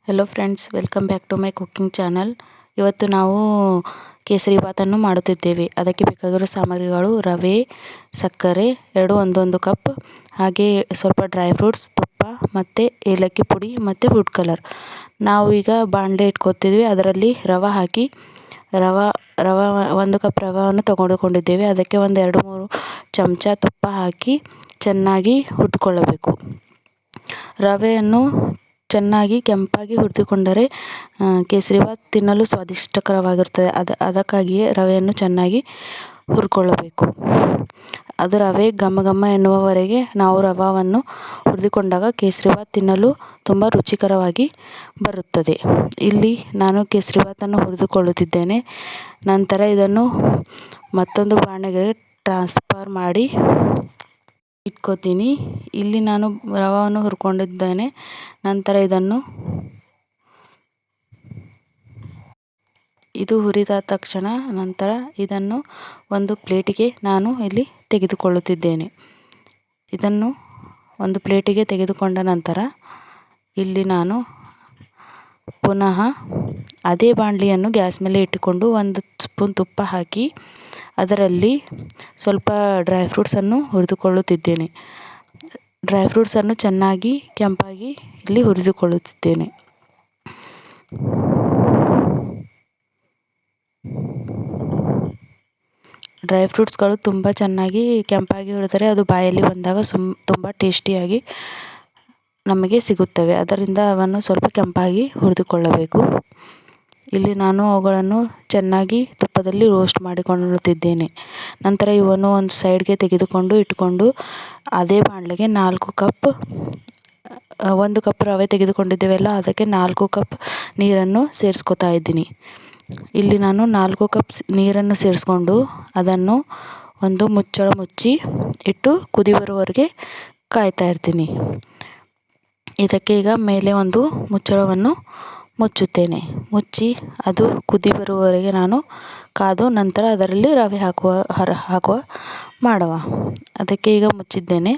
Hello friends, welcome back to my cooking channel. ಇವತ್ತು ನಾವು ಕೇಸರಿ ಬಾತನ್ನು ಮಾಡುತ್ತಿದ್ದೇವೆ. ಅದಕ್ಕೆ ಬೇಕಾಗಿರೋ ಸಾಮಗ್ರಿಗಳು ರವೆ, ಸಕ್ಕರೆ ಎರಡು ಒಂದೊಂದು ಕಪ್, ಹಾಗೆ ಸ್ವಲ್ಪ ಡ್ರೈ ಫ್ರೂಟ್ಸ್, ತುಪ್ಪ ಮತ್ತು ಏಲಕ್ಕಿ ಪುಡಿ ಮತ್ತು ಫುಡ್ ಕಲರ್. ನಾವು ಈಗ ಬಾಣಲೆ ಇಟ್ಕೊತಿದ್ವಿ. ಅದರಲ್ಲಿ ರವೆ ಹಾಕಿ ರವೆ 1 ಕಪ್ ರವೆಯನ್ನು ತೆಗೆದುಕೊಂಡಿದ್ದೇವೆ. ಅದಕ್ಕೆ ಒಂದು 2-3 ಚಮಚ ತುಪ್ಪ ಹಾಕಿ ಚೆನ್ನಾಗಿ ಹುರಿದುಕೊಳ್ಳಬೇಕು. ರವೆಯನ್ನು ಚೆನ್ನಾಗಿ ಕೆಂಪಾಗಿ ಹುರಿದುಕೊಂಡರೆ ಕೇಸರಿಬಾತ್ ತಿನ್ನಲು ಸ್ವಾದಿಷ್ಟಕರವಾಗಿರುತ್ತದೆ. ಅದಕ್ಕಾಗಿಯೇ ರವೆಯನ್ನು ಚೆನ್ನಾಗಿ ಹುರ್ಕೊಳ್ಳಬೇಕು. ಅದು ರವೆ ಘಮ ಘಮ ಎನ್ನುವವರೆಗೆ ನಾವು ರವೆಯನ್ನು ಹುರಿದುಕೊಂಡಾಗ ಕೇಸರಿಬಾತ್ ತಿನ್ನಲು ತುಂಬ ರುಚಿಕರವಾಗಿ ಬರುತ್ತದೆ. ಇಲ್ಲಿ ನಾನು ಕೇಸರಿಬಾತನ್ನು ಹುರಿದುಕೊಳ್ಳುತ್ತಿದ್ದೇನೆ. ನಂತರ ಇದನ್ನು ಮತ್ತೊಂದು ಬಾಣಲೆಗೆ ಟ್ರಾನ್ಸ್ಫರ್ ಮಾಡಿ ಇಟ್ಕೋತೀನಿ. ಇಲ್ಲಿ ನಾನು ರವೆಯನ್ನು ಹುರ್ಕೊಂಡಿದ್ದೇನೆ. ನಂತರ ಇದು ಹುರಿದ ತಕ್ಷಣ ನಂತರ ಇದನ್ನು ಒಂದು ಪ್ಲೇಟಿಗೆ ನಾನು ಇಲ್ಲಿ ತೆಗೆದುಕೊಳ್ಳುತ್ತಿದ್ದೇನೆ. ಇದನ್ನು ಒಂದು ಪ್ಲೇಟಿಗೆ ತೆಗೆದುಕೊಂಡ ನಂತರ ಇಲ್ಲಿ ನಾನು ಪುನಃ ಅದೇ ಬಾಣಲಿಯನ್ನು ಗ್ಯಾಸ್ ಮೇಲೆ ಇಟ್ಟುಕೊಂಡು 1 ಸ್ಪೂನ್ ತುಪ್ಪ ಹಾಕಿ ಅದರಲ್ಲಿ ಸ್ವಲ್ಪ ಡ್ರೈ ಫ್ರೂಟ್ಸನ್ನು ಹುರಿದುಕೊಳ್ಳುತ್ತಿದ್ದೇನೆ. ಡ್ರೈ ಫ್ರೂಟ್ಸನ್ನು ಚೆನ್ನಾಗಿ ಕೆಂಪಾಗಿ ಇಲ್ಲಿ ಹುರಿದುಕೊಳ್ಳುತ್ತಿದ್ದೇನೆ. ಡ್ರೈ ಫ್ರೂಟ್ಸ್ಗಳು ತುಂಬ ಚೆನ್ನಾಗಿ ಕೆಂಪಾಗಿ ಹುರಿದರೆ ಅದು ಬಾಯಲ್ಲಿ ಬಂದಾಗ ತುಂಬ ಟೇಸ್ಟಿಯಾಗಿ ನಮಗೆ ಸಿಗುತ್ತವೆ. ಅದರಿಂದ ಅವನ್ನು ಸ್ವಲ್ಪ ಕೆಂಪಾಗಿ ಹುರಿದುಕೊಳ್ಳಬೇಕು. ಇಲ್ಲಿ ನಾನು ಅವುಗಳನ್ನು ಚೆನ್ನಾಗಿ ತುಪ್ಪದಲ್ಲಿ ರೋಸ್ಟ್ ಮಾಡಿಕೊಳ್ಳುತ್ತಿದ್ದೇನೆ. ನಂತರ ಇವನ್ನು ಒಂದು ಸೈಡ್ಗೆ ತೆಗೆದುಕೊಂಡು ಇಟ್ಟುಕೊಂಡು ಅದೇ ಬಾಣಲೆಗೆ 4 ಕಪ್ 1 ಕಪ್ ರವೆ ತೆಗೆದುಕೊಂಡಿದ್ದೇವಲ್ಲ, ಅದಕ್ಕೆ 4 ಕಪ್ ನೀರನ್ನು ಸೇರಿಸ್ಕೊತಾ ಇದ್ದೀನಿ. ಇಲ್ಲಿ ನಾನು 4 ಕಪ್ ನೀರನ್ನು ಸೇರಿಸ್ಕೊಂಡು ಅದನ್ನು ಒಂದು ಮುಚ್ಚಳ ಮುಚ್ಚಿ ಇಟ್ಟು ಕುದಿ ಬರುವವರೆಗೆ ಕಾಯ್ತಾ ಇರ್ತೀನಿ. ಇದಕ್ಕೆ ಈಗ ಮೇಲೆ ಒಂದು ಮುಚ್ಚಳವನ್ನು ಮುಚ್ಚುತ್ತೇನೆ. ಮುಚ್ಚಿ ಅದು ಕುದಿ ಬರುವವರೆಗೆ ನಾನು ಕಾದು ನಂತರ ಅದರಲ್ಲಿ ರವೆ ಹಾಕುವ ಮಾಡುವ. ಅದಕ್ಕೆ ಈಗ ಮುಚ್ಚಿದ್ದೇನೆ.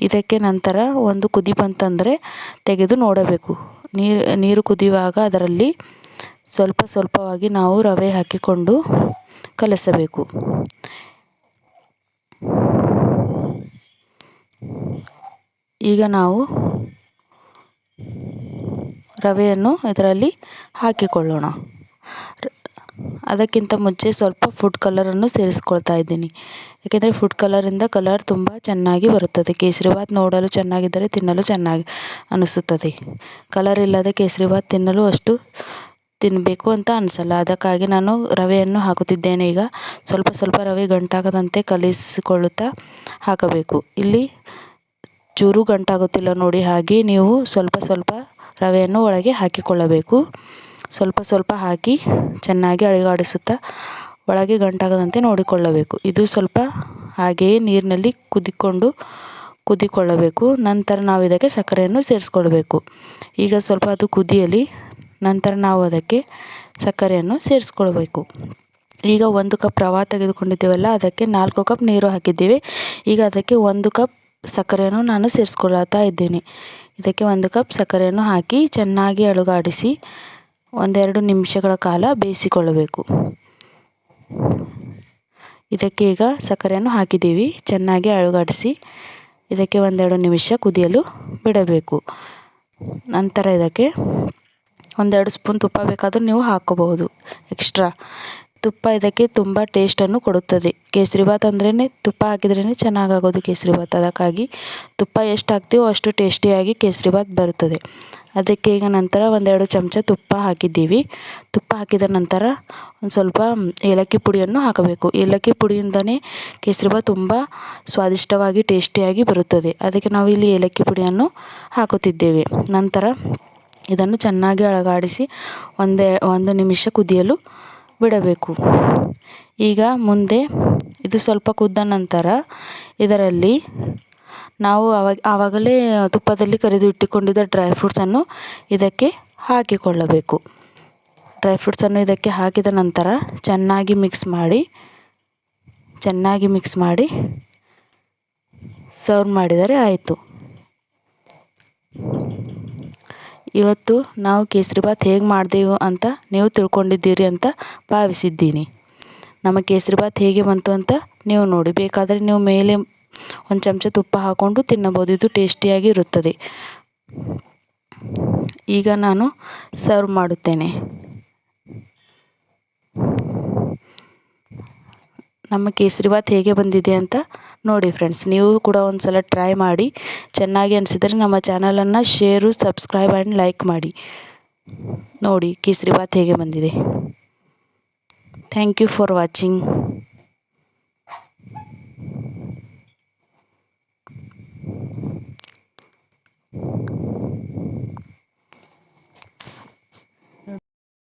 ಇದಕ್ಕೆ ನಂತರ ಒಂದು ಕುದಿ ಬಂತಂದರೆ ತೆಗೆದು ನೋಡಬೇಕು. ನೀರು ಕುದಿಯುವಾಗ ಅದರಲ್ಲಿ ಸ್ವಲ್ಪ ಸ್ವಲ್ಪವಾಗಿ ನಾವು ರವೆ ಹಾಕಿಕೊಂಡು ಕಲಸಬೇಕು. ಈಗ ನಾವು ರವೆಯನ್ನು ಇದರಲ್ಲಿ ಹಾಕಿಕೊಳ್ಳೋಣ. ಅದಕ್ಕಿಂತ ಮುಂಚೆ ಸ್ವಲ್ಪ ಫುಡ್ ಕಲರನ್ನು ಸೇರಿಸ್ಕೊಳ್ತಾ ಇದ್ದೀನಿ. ಏಕೆಂದರೆ ಫುಡ್ ಕಲರಿಂದ ಕಲರ್ ತುಂಬ ಚೆನ್ನಾಗಿ ಬರುತ್ತದೆ. ಕೇಸರಿಬಾತ್ ನೋಡಲು ಚೆನ್ನಾಗಿದ್ದರೆ ತಿನ್ನಲು ಚೆನ್ನಾಗಿ ಅನಿಸುತ್ತದೆ. ಕಲರ್ ಇಲ್ಲದ ಕೇಸರಿಬಾತ್ ತಿನ್ನಲು ಅಷ್ಟು ತಿನ್ನಬೇಕು ಅಂತ ಅನಿಸಲ್ಲ. ಅದಕ್ಕಾಗಿ ನಾನು ರವೆಯನ್ನು ಹಾಕುತ್ತಿದ್ದೇನೆ. ಈಗ ಸ್ವಲ್ಪ ಸ್ವಲ್ಪ ರವೆ ಗಂಟಾಗದಂತೆ ಕಲಿಸಿಕೊಳ್ಳುತ್ತಾ ಹಾಕಬೇಕು. ಇಲ್ಲಿ ಚೂರು ಗಂಟಾಗುತ್ತಿಲ್ಲ ನೋಡಿ. ಹಾಗೆ ನೀವು ಸ್ವಲ್ಪ ಸ್ವಲ್ಪ ರವೆಯನ್ನು ಒಳಗೆ ಹಾಕಿಕೊಳ್ಳಬೇಕು. ಸ್ವಲ್ಪ ಸ್ವಲ್ಪ ಹಾಕಿ ಚೆನ್ನಾಗಿ ಅಲುಗಾಡಿಸುತ್ತಾ ಒಳಗೆ ಗಂಟಾಗದಂತೆ ನೋಡಿಕೊಳ್ಳಬೇಕು. ಇದು ಸ್ವಲ್ಪ ಹಾಗೆಯೇ ನೀರಿನಲ್ಲಿ ಕುದಿಕೊಳ್ಳಬೇಕು. ನಂತರ ನಾವು ಇದಕ್ಕೆ ಸಕ್ಕರೆಯನ್ನು ಸೇರಿಸ್ಕೊಳ್ಬೇಕು. ಈಗ ಸ್ವಲ್ಪ ಅದು ಕುದಿಯಲಿ. ನಂತರ ನಾವು ಅದಕ್ಕೆ ಸಕ್ಕರೆಯನ್ನು ಸೇರಿಸ್ಕೊಳ್ಬೇಕು. ಈಗ 1 ಕಪ್ ರವೆ ತೆಗೆದುಕೊಂಡಿದ್ದೇವಲ್ಲ, ಅದಕ್ಕೆ 4 ಕಪ್ ನೀರು ಹಾಕಿದ್ದೇವೆ. ಈಗ ಅದಕ್ಕೆ 1 ಕಪ್ ಸಕ್ಕರೆಯನ್ನು ನಾನು ಸೇರಿಸ್ಕೊಳ್ತಾ ಇದ್ದೇನೆ. ಇದಕ್ಕೆ 1 ಕಪ್ ಸಕ್ಕರೆಯನ್ನು ಹಾಕಿ ಚೆನ್ನಾಗಿ ಅಲುಗಾಡಿಸಿ 1-2 ನಿಮಿಷಗಳ ಕಾಲ ಬೇಯಿಸಿಕೊಳ್ಳಬೇಕು. ಇದಕ್ಕೆ ಈಗ ಸಕ್ಕರೆಯನ್ನು ಹಾಕಿದ್ದೀವಿ. ಚೆನ್ನಾಗಿ ಅಲುಗಾಡಿಸಿ ಇದಕ್ಕೆ 1-2 ನಿಮಿಷ ಕುದಿಯಲು ಬಿಡಬೇಕು. ನಂತರ ಇದಕ್ಕೆ 1-2 ಸ್ಪೂನ್ ತುಪ್ಪ ಬೇಕಾದರೂ ನೀವು ಹಾಕ್ಕೋಬಹುದು ಎಕ್ಸ್ಟ್ರಾ. ತುಪ್ಪ ಇದಕ್ಕೆ ತುಂಬ ಟೇಸ್ಟನ್ನು ಕೊಡುತ್ತದೆ. ಕೇಸರಿಬಾತ್ ಅಂದ್ರೇ ತುಪ್ಪ ಹಾಕಿದ್ರೇ ಚೆನ್ನಾಗಾಗೋದು ಕೇಸರಿಬಾತ್. ಅದಕ್ಕಾಗಿ ತುಪ್ಪ ಎಷ್ಟು ಹಾಕ್ತೀವೋ ಅಷ್ಟು ಟೇಸ್ಟಿಯಾಗಿ ಕೇಸರಿಬಾತ್ ಬರುತ್ತದೆ. ಅದಕ್ಕೆ ಈಗ ನಂತರ 1-2 ಚಮಚ ತುಪ್ಪ ಹಾಕಿದ್ದೀವಿ. ತುಪ್ಪ ಹಾಕಿದ ನಂತರ ಒಂದು ಸ್ವಲ್ಪ ಏಲಕ್ಕಿ ಪುಡಿಯನ್ನು ಹಾಕಬೇಕು. ಏಲಕ್ಕಿ ಪುಡಿಯಿಂದನೇ ಕೇಸರಿಬಾತ್ ತುಂಬ ಸ್ವಾದಿಷ್ಟವಾಗಿ ಟೇಸ್ಟಿಯಾಗಿ ಬರುತ್ತದೆ. ಅದಕ್ಕೆ ನಾವು ಇಲ್ಲಿ ಏಲಕ್ಕಿ ಪುಡಿಯನ್ನು ಹಾಕುತ್ತಿದ್ದೇವೆ. ನಂತರ ಇದನ್ನು ಚೆನ್ನಾಗಿ ಅಲುಗಾಡಿಸಿ 1 ನಿಮಿಷ ಕುದಿಯಲು ಬಿಡಬೇಕು. ಈಗ ಮುಂದೆ ಇದು ಸ್ವಲ್ಪ ಕುದ್ದ ನಂತರ ಇದರಲ್ಲಿ ನಾವು ಆವಾಗಲೇ ತುಪ್ಪದಲ್ಲಿ ಕರಿದು ಇಟ್ಟುಕೊಂಡಿದ್ದ ಡ್ರೈ ಫ್ರೂಟ್ಸನ್ನು ಇದಕ್ಕೆ ಹಾಕಿಕೊಳ್ಳಬೇಕು. ಡ್ರೈ ಫ್ರೂಟ್ಸನ್ನು ಇದಕ್ಕೆ ಹಾಕಿದ ನಂತರ ಚೆನ್ನಾಗಿ ಮಿಕ್ಸ್ ಮಾಡಿ ಸರ್ವ್ ಮಾಡಿದರೆ ಆಯಿತು. ಇವತ್ತು ನಾವು ಕೇಸರಿಬಾತ್ ಹೇಗೆ ಮಾಡಿದೆವು ಅಂತ ನೀವು ತಿಳ್ಕೊಂಡಿದ್ದೀರಿ ಅಂತ ಭಾವಿಸಿದ್ದೀನಿ. ನಮ್ಮ ಕೇಸರಿಬಾತ್ ಹೇಗೆ ಬಂತು ಅಂತ ನೀವು ನೋಡಿ. ಬೇಕಾದರೆ ನೀವು ಮೇಲೆ ಒಂದು ಚಮಚ ತುಪ್ಪ ಹಾಕ್ಕೊಂಡು ತಿನ್ನಬಹುದು. ಇದು ಟೇಸ್ಟಿಯಾಗಿ ಇರುತ್ತದೆ. ಈಗ ನಾನು ಸರ್ವ್ ಮಾಡುತ್ತೇನೆ. ನಮ್ಮ ಕೇಸರಿಬಾತ್ ಹೇಗೆ ಬಂದಿದೆ ಅಂತ ನೋಡಿ ಫ್ರೆಂಡ್ಸ್. ನೀವು ಕೂಡ ಒಂದು ಸಲ ಟ್ರೈ ಮಾಡಿ. ಚೆನ್ನಾಗಿ ಅನಿಸಿದರೆ ನಮ್ಮ ಚಾನಲನ್ನು ಶೇರು, ಸಬ್ಸ್ಕ್ರೈಬ್ ಆ್ಯಂಡ್ ಲೈಕ್ ಮಾಡಿ. ನೋಡಿ ಕೇಸರಿಬಾತ್ ಹೇಗೆ ಬಂದಿದೆ. Thank you for watching.